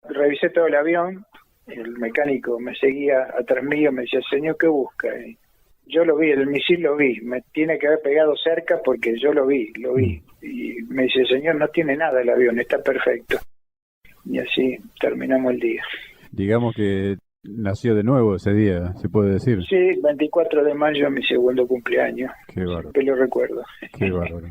revisé todo el avión, el mecánico me seguía atrás mío, me decía, señor, ¿qué busca? Y yo lo vi, el misil lo vi, me tiene que haber pegado cerca porque yo lo vi. Y me dice, señor, no tiene nada el avión, está perfecto. Y así terminamos el día. Digamos que nació de nuevo ese día, se puede decir. Sí, 24 de mayo, mi segundo cumpleaños, Qué bárbaro, siempre lo recuerdo. qué bárbaro.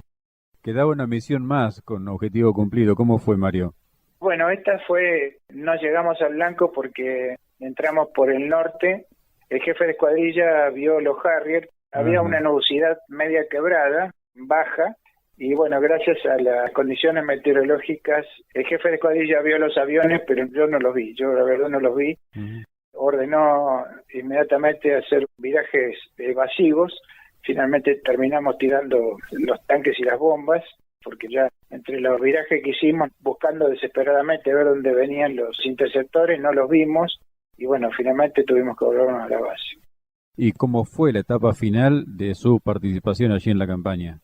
Quedaba una misión más con objetivo cumplido. ¿Cómo fue, Mario? Bueno, esta fue, no llegamos al blanco porque entramos por el norte, el jefe de escuadrilla vio los Harrier, había Ajá. una nubosidad media quebrada, baja, y bueno, gracias a las condiciones meteorológicas, el jefe de escuadrilla vio los aviones, pero yo no los vi, yo la verdad no los vi. Ujú. Ordenó inmediatamente hacer virajes evasivos, finalmente terminamos tirando los tanques y las bombas, porque ya entre los virajes que hicimos, buscando desesperadamente ver dónde venían los interceptores, no los vimos, y bueno, finalmente tuvimos que volvernos a la base. ¿Y cómo fue la etapa final de su participación allí en la campaña?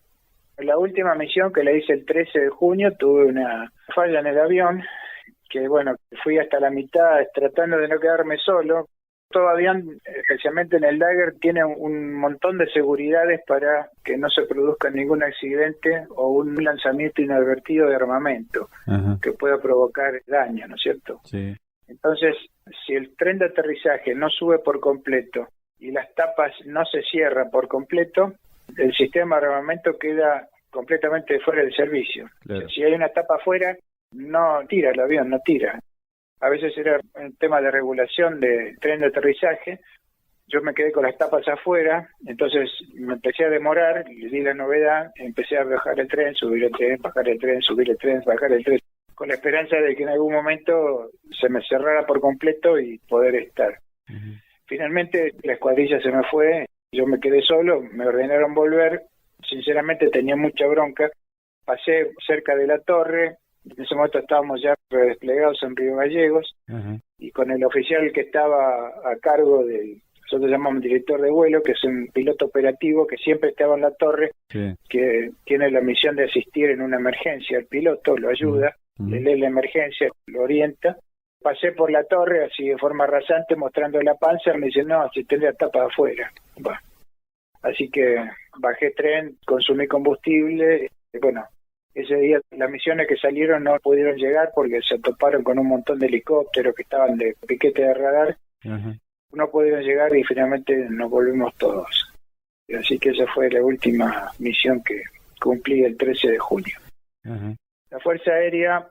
La última misión que la hice el 13 de junio, tuve una falla en el avión, que bueno, fui hasta la mitad tratando de no quedarme solo. Todo avión, especialmente en el Dagger, tiene un montón de seguridades para que no se produzca ningún accidente o un lanzamiento inadvertido de armamento Ajá. que pueda provocar daño, ¿no es cierto? Sí. Entonces, si el tren de aterrizaje no sube por completo y las tapas no se cierran por completo, el sistema de armamento queda completamente fuera del servicio. Claro. O sea, si hay una tapa afuera, no tira el avión, no tira. A veces era un tema de regulación de tren de aterrizaje. Yo me quedé con las tapas afuera, entonces me empecé a demorar, le di la novedad, empecé a bajar el tren, subir el tren, bajar el tren, subir el tren, bajar el tren, con la esperanza de que en algún momento se me cerrara por completo y poder estar. Ujú. Finalmente la escuadrilla se me fue, yo me quedé solo, me ordenaron volver, sinceramente tenía mucha bronca, pasé cerca de la torre, en ese momento estábamos ya desplegados en Río Gallegos, Ajá. y con el oficial que estaba a cargo del, nosotros llamamos director de vuelo, que es un piloto operativo que siempre estaba en la torre, Sí. que tiene la misión de asistir en una emergencia, el piloto lo ayuda, Ujú. le lee la emergencia, lo orienta. Pasé por la torre así de forma rasante mostrando la panza, me dice, no, si tenés la tapa afuera. Bueno, así que bajé tren, consumí combustible, y bueno, ese día las misiones que salieron no pudieron llegar porque se toparon con un montón de helicópteros que estaban de piquete de radar, Ajá. no pudieron llegar y finalmente nos volvimos todos. Así que esa fue la última misión que cumplí el 13 de junio. Ajá. La Fuerza Aérea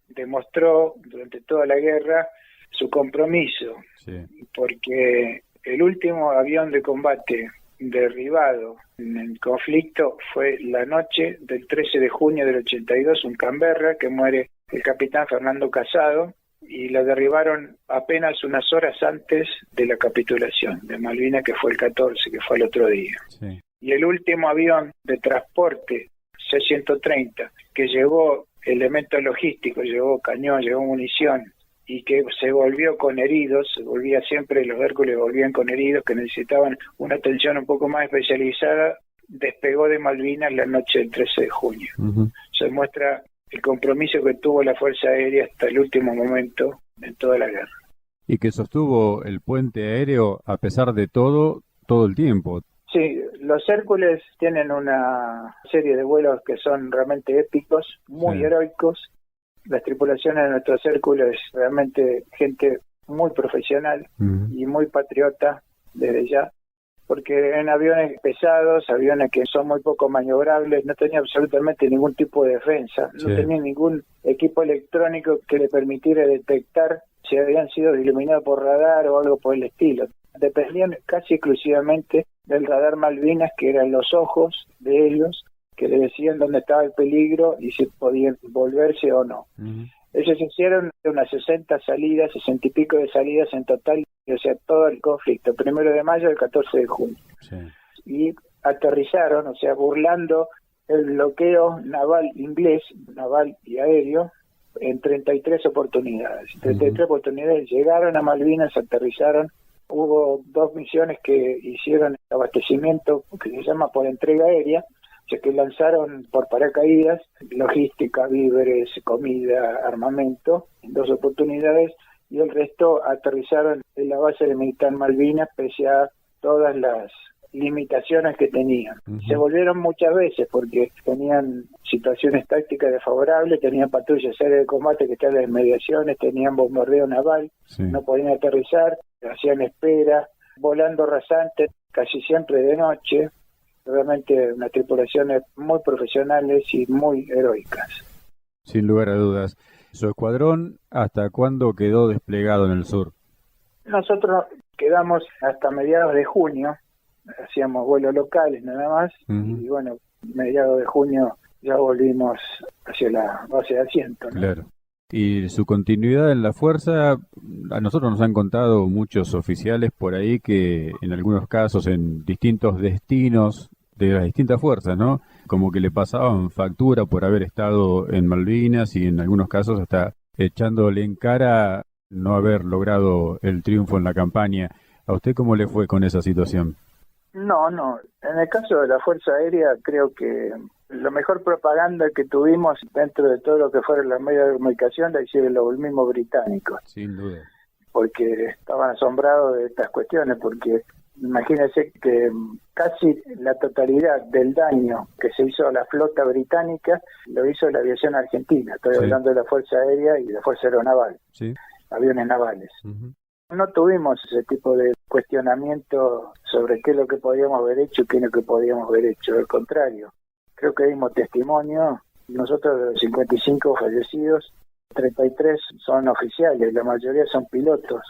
demostró durante toda la guerra su compromiso, Sí. porque el último avión de combate derribado en el conflicto fue la noche del 13 de junio del 82, un Canberra, que muere el capitán Fernando Casado, y lo derribaron apenas unas horas antes de la capitulación de Malvinas, que fue el 14, que fue el otro día. Sí. Y el último avión de transporte, C-130, que llevó elementos logísticos, llevó cañón, llevó munición, y que se volvió con heridos, se volvía siempre, los Hércules volvían con heridos que necesitaban una atención un poco más especializada, despegó de Malvinas la noche del 13 de junio. Ujú. Se muestra el compromiso que tuvo la Fuerza Aérea hasta el último momento en toda la guerra. Y que sostuvo el puente aéreo a pesar de todo, todo el tiempo. Sí, los Hércules tienen una serie de vuelos que son realmente épicos, muy Sí. heroicos. Las tripulaciones de nuestros Hércules, realmente gente muy profesional Ujú. y muy patriota desde ya, porque en aviones pesados, aviones que son muy poco maniobrables, no tenía absolutamente ningún tipo de defensa, no Sí. tenía ningún equipo electrónico que le permitiera detectar si habían sido iluminados por radar o algo por el estilo. Dependían casi exclusivamente del radar Malvinas, que eran los ojos de ellos, que le decían dónde estaba el peligro y si podían volverse o no. Ujú. Ellos hicieron unas 60 salidas, 60 y pico de salidas en total, o sea, todo el conflicto, 1 de mayo al 14 de junio. Sí. Y aterrizaron, o sea, burlando el bloqueo naval inglés, naval y aéreo, en 33 oportunidades. 33 oportunidades llegaron a Malvinas, aterrizaron. Hubo 2 misiones que hicieron abastecimiento, que se llama por entrega aérea, o sea que lanzaron por paracaídas logística, víveres, comida, armamento, en 2 oportunidades, y el resto aterrizaron en la base de militar Malvinas pese a todas las limitaciones que tenían. Se volvieron muchas veces porque tenían situaciones tácticas desfavorables, tenían patrullas aéreas de combate que estaban en mediaciones, tenían bombardeo naval, no podían aterrizar, hacían espera, volando rasantes, casi siempre de noche. Realmente unas tripulaciones muy profesionales y muy heroicas. Sin lugar a dudas. ¿Su escuadrón hasta cuándo quedó desplegado en el sur? Nosotros quedamos hasta mediados de junio, hacíamos vuelos locales nada más, y bueno, mediados de junio ya volvimos hacia la base de asiento, ¿no? Claro. Y su continuidad en la fuerza, a nosotros nos han contado muchos oficiales por ahí que en algunos casos en distintos destinos de las distintas fuerzas, ¿no? Como que le pasaban factura por haber estado en Malvinas y en algunos casos hasta echándole en cara no haber logrado el triunfo en la campaña. ¿A usted cómo le fue con esa situación? No. En el caso de la Fuerza Aérea, creo que la mejor propaganda que tuvimos dentro de todo lo que fueron las medios de comunicación la hicieron los mismos británicos. Sin duda. Porque estaban asombrados de estas cuestiones, porque imagínense que casi la totalidad del daño que se hizo a la flota británica lo hizo la aviación argentina. Estoy hablando de la Fuerza Aérea y de la Fuerza Aeronaval, aviones navales. No tuvimos ese tipo de cuestionamiento sobre qué es lo que podíamos haber hecho y qué es lo que podíamos haber hecho. Al contrario, creo que dimos testimonio. Nosotros de los 55 fallecidos, 33 son oficiales, la mayoría son pilotos.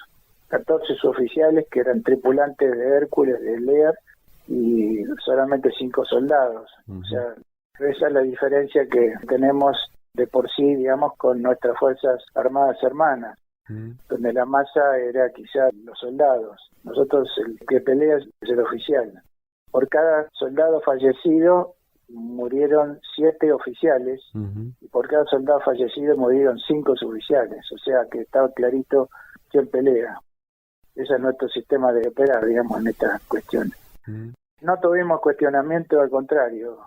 14 suboficiales que eran tripulantes de Hércules, de Lear, y solamente 5 soldados. O sea, esa es la diferencia que tenemos de por sí, digamos, con nuestras Fuerzas Armadas hermanas, donde la masa era quizá los soldados. Nosotros, el que pelea es el oficial. Por cada soldado fallecido murieron 7 oficiales, y por cada soldado fallecido murieron 5 suboficiales. O sea que estaba clarito quién pelea. Ese es nuestro sistema de operar, digamos, en estas cuestiones. No tuvimos cuestionamiento, al contrario.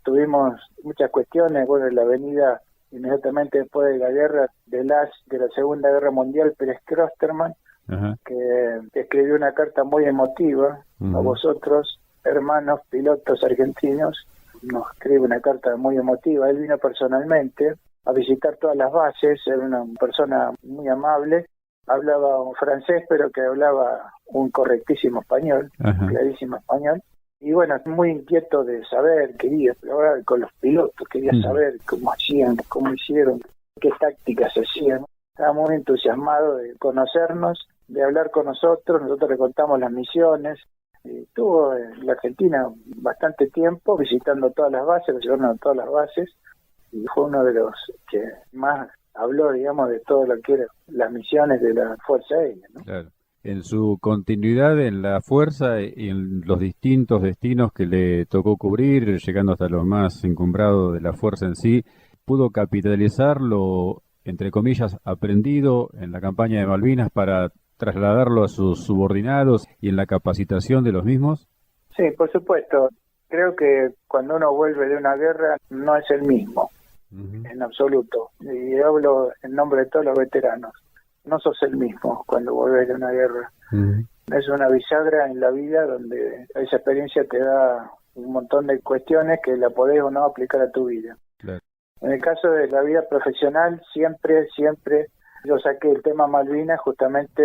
Tuvimos muchas cuestiones. Bueno, en la avenida, inmediatamente después de la guerra, de la Segunda Guerra Mundial, Pérez Crosterman, que escribió una carta muy emotiva a vosotros, hermanos pilotos argentinos. Nos escribe una carta muy emotiva. Él vino personalmente a visitar todas las bases, era una persona muy amable. Hablaba un francés, pero que hablaba un correctísimo español, clarísimo español. Y bueno, muy inquieto de saber, quería hablar con los pilotos, quería saber cómo hacían, cómo hicieron, qué tácticas hacían. Estaba muy entusiasmado de conocernos, de hablar con nosotros le contamos las misiones. Estuvo en la Argentina bastante tiempo visitando todas las bases, lo llevaron a todas las bases, y fue uno de los que más habló, digamos, de todo lo que eran las misiones de la Fuerza Aérea, ¿no? Claro. En su continuidad en la Fuerza y en los distintos destinos que le tocó cubrir, llegando hasta los más encumbrados de la Fuerza en sí, ¿pudo capitalizar lo, entre comillas, aprendido en la campaña de Malvinas para trasladarlo a sus subordinados y en la capacitación de los mismos? Sí, por supuesto. Creo que cuando uno vuelve de una guerra no es el mismo. En absoluto, y hablo en nombre de todos los veteranos. No sos el mismo cuando volvés de una guerra. Es una bisagra en la vida donde esa experiencia te da un montón de cuestiones que la podés o no aplicar a tu vida. Claro. En el caso de la vida profesional, siempre yo saqué el tema Malvinas justamente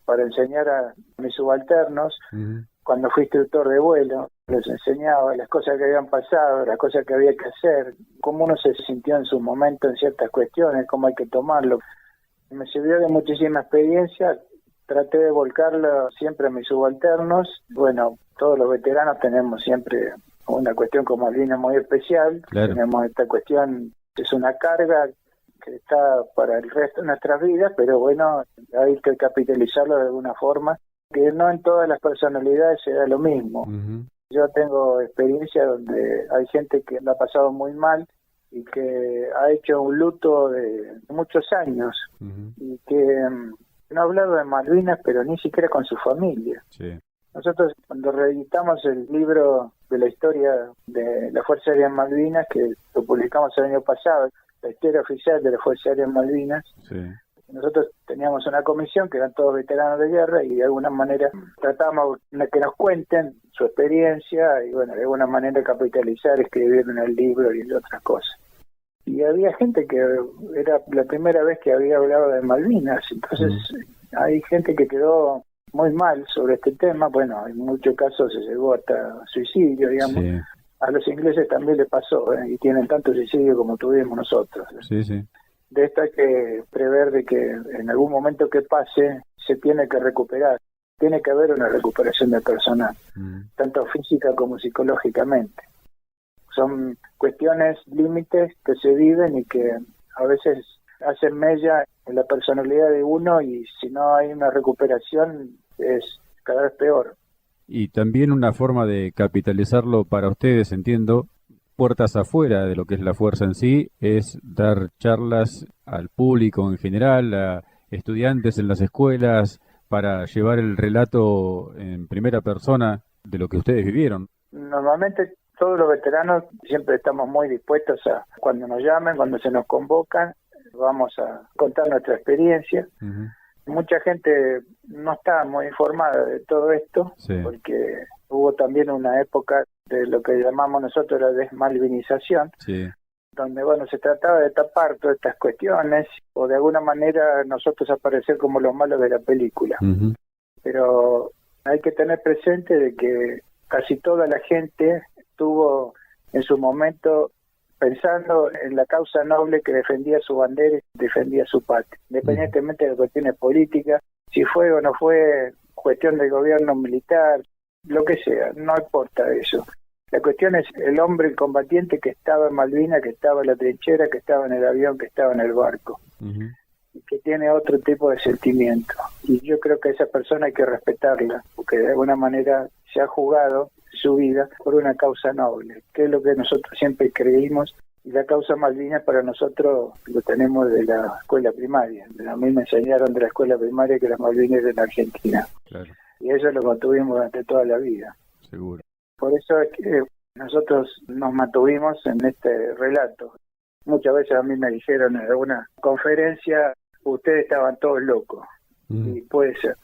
para enseñar a mis subalternos. Cuando fui instructor de vuelo, les enseñaba las cosas que habían pasado, las cosas que había que hacer, cómo uno se sintió en su momento en ciertas cuestiones, cómo hay que tomarlo. Me sirvió de muchísima experiencia, traté de volcarlo siempre a mis subalternos. Bueno, todos los veteranos tenemos siempre una cuestión con Malvinas muy especial. Tenemos esta cuestión, es una carga que está para el resto de nuestras vidas, pero bueno, hay que capitalizarlo de alguna forma, que no en todas las personalidades se da lo mismo. Yo tengo experiencia donde hay gente que la ha pasado muy mal y que ha hecho un luto de muchos años y que no ha hablado de Malvinas, pero ni siquiera con su familia. Sí. Nosotros, cuando reeditamos el libro de la historia de la Fuerza Aérea en Malvinas, que lo publicamos el año pasado, la historia oficial de la Fuerza Aérea en Malvinas, Sí. nosotros teníamos una comisión que eran todos veteranos de guerra y de alguna manera tratábamos de que nos cuenten su experiencia y bueno, de alguna manera capitalizar, escribir en el libro y otras cosas. Y había gente que era la primera vez que había hablado de Malvinas, entonces hay gente que quedó muy mal sobre este tema. Bueno, en muchos casos se llegó hasta suicidio, digamos. Sí. A los ingleses también les pasó, y tienen tanto suicidio como tuvimos nosotros. Sí, sí. De esto hay que prever de que en algún momento que pase se tiene que recuperar. Tiene que haber una recuperación del personal, tanto física como psicológicamente. Son cuestiones, límites que se viven y que a veces hacen mella en la personalidad de uno y si no hay una recuperación es cada vez peor. Y también una forma de capitalizarlo para ustedes, entiendo, puertas afuera de lo que es la fuerza en sí, es dar charlas al público en general, a estudiantes en las escuelas, para llevar el relato en primera persona de lo que ustedes vivieron. Normalmente todos los veteranos siempre estamos muy dispuestos a, cuando nos llamen, cuando se nos convocan, vamos a contar nuestra experiencia. Mucha gente no está muy informada de todo esto, Sí. porque hubo también una época de lo que llamamos nosotros la desmalvinización, Sí. donde bueno, se trataba de tapar todas estas cuestiones o de alguna manera nosotros aparecer como los malos de la película. Pero hay que tener presente de que casi toda la gente estuvo en su momento pensando en la causa noble que defendía su bandera y defendía su patria, independientemente de cuestiones políticas, si fue o no fue cuestión del gobierno militar, lo que sea, no importa eso. La cuestión es el hombre, el combatiente que estaba en Malvinas, que estaba en la trinchera, que estaba en el avión, que estaba en el barco, y que tiene otro tipo de sentimiento. Y yo creo que a esa persona hay que respetarla, porque de alguna manera se ha jugado su vida por una causa noble, que es lo que nosotros siempre creímos, y la causa Malvinas para nosotros lo tenemos de la escuela primaria. A mí me enseñaron de la escuela primaria que las Malvinas eran Argentina. Claro. Y eso lo mantuvimos durante toda la vida. Seguro. Por eso es que nosotros nos mantuvimos en este relato. Muchas veces a mí me dijeron en alguna conferencia, ustedes estaban todos locos, y puede ser.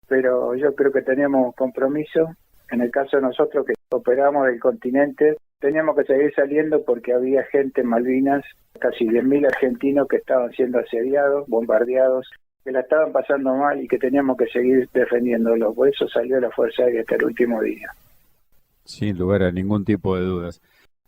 Pero yo creo que teníamos compromiso. En el caso de nosotros que operamos del continente, teníamos que seguir saliendo porque había gente en Malvinas, casi 10.000 argentinos que estaban siendo asediados, bombardeados, que la estaban pasando mal y que teníamos que seguir defendiéndolos. Por eso salió la Fuerza Aérea hasta el último día. Sin lugar a ningún tipo de dudas.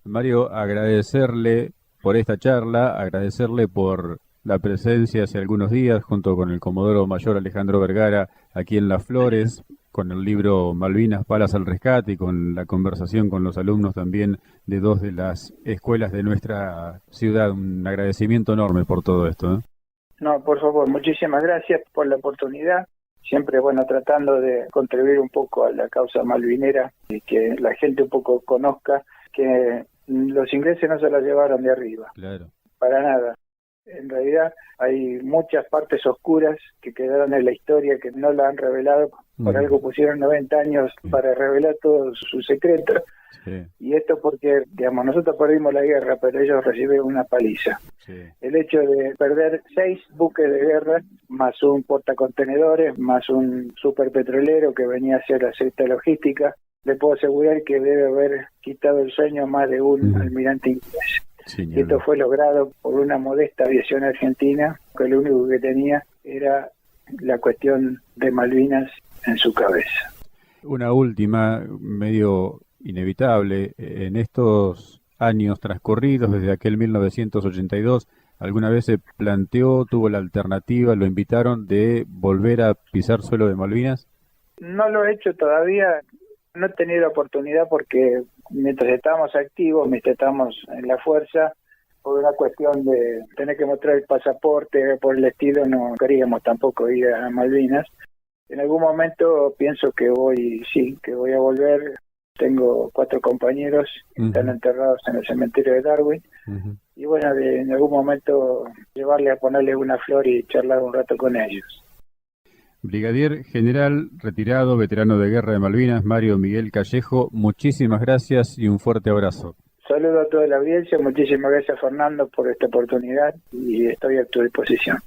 Mario, agradecerle por esta charla, agradecerle por la presencia hace algunos días junto con el Comodoro Mayor Alejandro Vergara aquí en Las Flores, con el libro Malvinas, Palas al Rescate y con la conversación con los alumnos también de dos de las escuelas de nuestra ciudad. Un agradecimiento enorme por todo esto, ¿eh? No, por favor, muchísimas gracias por la oportunidad. Siempre, bueno, tratando de contribuir un poco a la causa malvinera y que la gente un poco conozca que los ingleses no se la llevaron de arriba. Claro. Para nada. En realidad hay muchas partes oscuras que quedaron en la historia que no la han revelado. Por algo pusieron 90 años para revelar todos sus secretos. Sí. Y esto porque, digamos, nosotros perdimos la guerra, pero ellos recibieron una paliza. Sí. El hecho de perder 6 buques de guerra, más un portacontenedores, más un superpetrolero que venía a hacer aceite logística, le puedo asegurar que debe haber quitado el sueño a más de un almirante inglés. Sí, y esto fue logrado por una modesta aviación argentina, que lo único que tenía era la cuestión de Malvinas en su cabeza. Una última, medio inevitable, en estos años transcurridos desde aquel 1982, ¿alguna vez se planteó, tuvo la alternativa, lo invitaron de volver a pisar suelo de Malvinas? No lo he hecho todavía, no he tenido oportunidad porque mientras estábamos activos, mientras estábamos en la fuerza, por una cuestión de tener que mostrar el pasaporte, por el estilo, no queríamos tampoco ir a Malvinas. En algún momento pienso que voy a volver. tengo 4 compañeros que están enterrados en el cementerio de Darwin. Y bueno, en algún momento llevarle a ponerle una flor y charlar un rato con ellos. Brigadier General retirado, veterano de guerra de Malvinas, Mario Miguel Callejo, muchísimas gracias y un fuerte abrazo. Saludo a toda la audiencia, muchísimas gracias Fernando por esta oportunidad y estoy a tu disposición.